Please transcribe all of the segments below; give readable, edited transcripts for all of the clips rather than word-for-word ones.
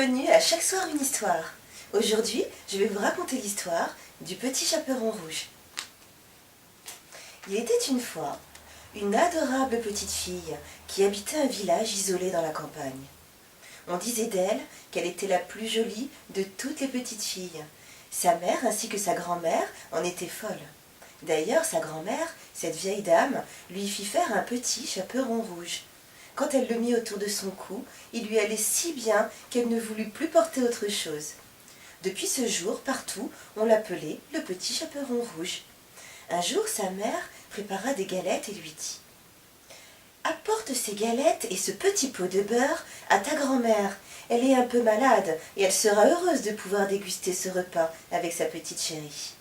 Bienvenue à Chaque soir une histoire. Aujourd'hui, je vais vous raconter l'histoire du petit chaperon rouge. Il était une fois une adorable petite fille qui habitait un village isolé dans la campagne. On disait d'elle qu'elle était la plus jolie de toutes les petites filles. Sa mère ainsi que sa grand-mère en étaient folles. D'ailleurs, sa grand-mère, cette vieille dame, lui fit faire un petit chaperon rouge. Quand elle le mit autour de son cou, il lui allait si bien qu'elle ne voulut plus porter autre chose. Depuis ce jour, partout, on l'appelait le petit chaperon rouge. Un jour, sa mère prépara des galettes et lui dit « Apporte ces galettes et ce petit pot de beurre à ta grand-mère. Elle est un peu malade et elle sera heureuse de pouvoir déguster ce repas avec sa petite chérie. »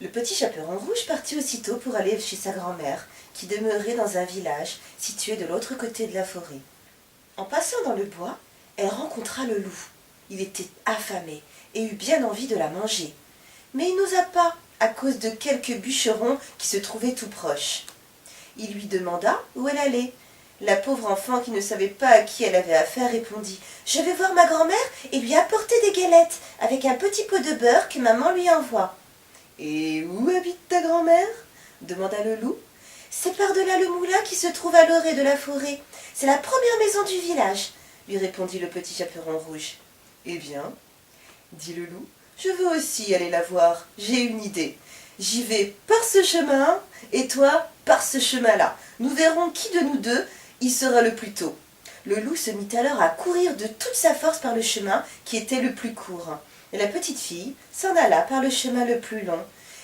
Le petit chaperon rouge partit aussitôt pour aller chez sa grand-mère, qui demeurait dans un village situé de l'autre côté de la forêt. En passant dans le bois, elle rencontra le loup. Il était affamé et eut bien envie de la manger. Mais il n'osa pas, à cause de quelques bûcherons qui se trouvaient tout proches. Il lui demanda où elle allait. La pauvre enfant, qui ne savait pas à qui elle avait affaire, répondit « Je vais voir ma grand-mère et lui apporter des galettes, avec un petit pot de beurre que maman lui envoie. » « Et où habite ta grand-mère » demanda le loup. « C'est par-delà le moulin qui se trouve à l'orée de la forêt. C'est la première maison du village, » lui répondit le petit chaperon rouge. « Eh bien, » dit le loup, « je veux aussi aller la voir. J'ai une idée. J'y vais par ce chemin et toi par ce chemin-là. Nous verrons qui de nous deux y sera le plus tôt. » Le loup se mit alors à courir de toute sa force par le chemin qui était le plus court. Et la petite fille s'en alla par le chemin le plus long,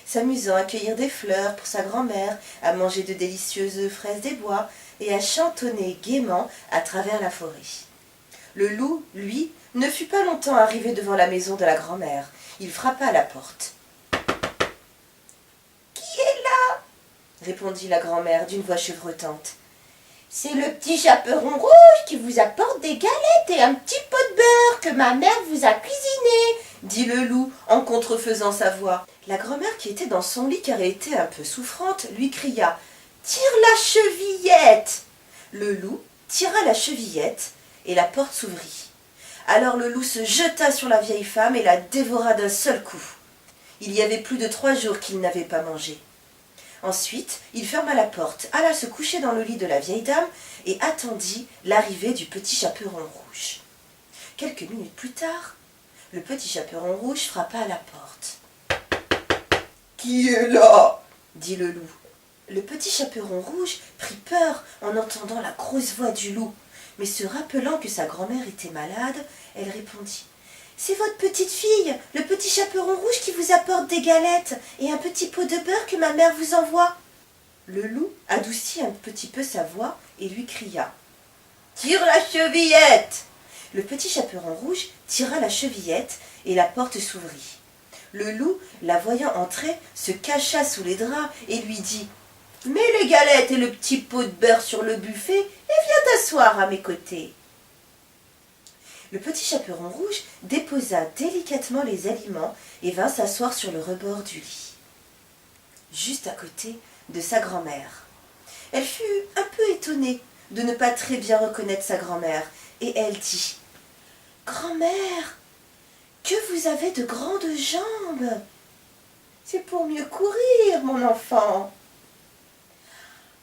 s'amusant à cueillir des fleurs pour sa grand-mère, à manger de délicieuses fraises des bois et à chantonner gaiement à travers la forêt. Le loup, lui, ne fut pas longtemps arrivé devant la maison de la grand-mère. Il frappa à la porte. « Qui est là ?» répondit la grand-mère d'une voix chevrotante. « C'est le petit chaperon rouge qui vous apporte des galettes et un petit pot de beurre que ma mère vous a cuisiné, » dit le loup en contrefaisant sa voix. La grand-mère, qui était dans son lit car elle était un peu souffrante, lui cria « Tire la chevillette !» Le loup tira la chevillette et la porte s'ouvrit. Alors le loup se jeta sur la vieille femme et la dévora d'un seul coup. Il y avait plus de 3 jours qu'il n'avait pas mangé. Ensuite, il ferma la porte, alla se coucher dans le lit de la vieille dame et attendit l'arrivée du petit chaperon rouge. Quelques minutes plus tard, le petit chaperon rouge frappa à la porte. « Qui est là ?» dit le loup. Le petit chaperon rouge prit peur en entendant la grosse voix du loup, mais se rappelant que sa grand-mère était malade, elle répondit « C'est votre petite fille, le petit chaperon rouge qui vous apporte des galettes et un petit pot de beurre que ma mère vous envoie. » Le loup adoucit un petit peu sa voix et lui cria « Tire la chevillette !» Le petit chaperon rouge tira la chevillette et la porte s'ouvrit. Le loup, la voyant entrer, se cacha sous les draps et lui dit « Mets les galettes et le petit pot de beurre sur le buffet et viens t'asseoir à mes côtés. » Le petit chaperon rouge déposa délicatement les aliments et vint s'asseoir sur le rebord du lit, juste à côté de sa grand-mère. Elle fut un peu étonnée de ne pas très bien reconnaître sa grand-mère et elle dit « Grand-mère, que vous avez de grandes jambes !»« C'est pour mieux courir, mon enfant. »«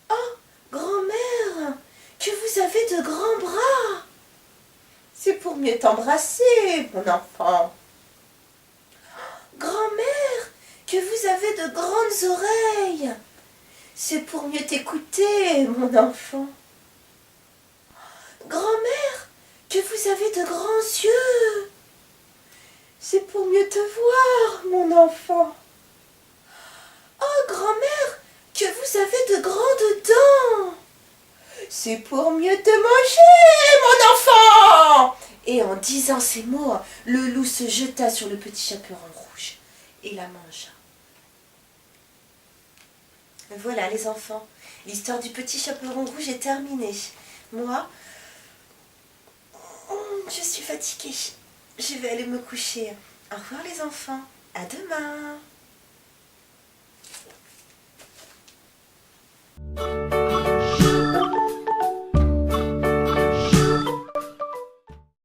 Oh, grand-mère, que vous avez de grands bras !»« C'est pour mieux t'embrasser, mon enfant. »« Grand-mère, que vous avez de grandes oreilles !»« C'est pour mieux t'écouter, mon enfant. »« Grand-mère, que vous avez de grands yeux !»« C'est pour mieux te voir, mon enfant. »« Oh, grand-mère, que vous avez de grandes dents !»« C'est pour mieux te manger, mon enfant !» Et en disant ces mots, le loup se jeta sur le petit chaperon rouge et la mangea. Voilà les enfants, l'histoire du petit chaperon rouge est terminée. Moi, je suis fatiguée. Je vais aller me coucher. Au revoir les enfants. À demain.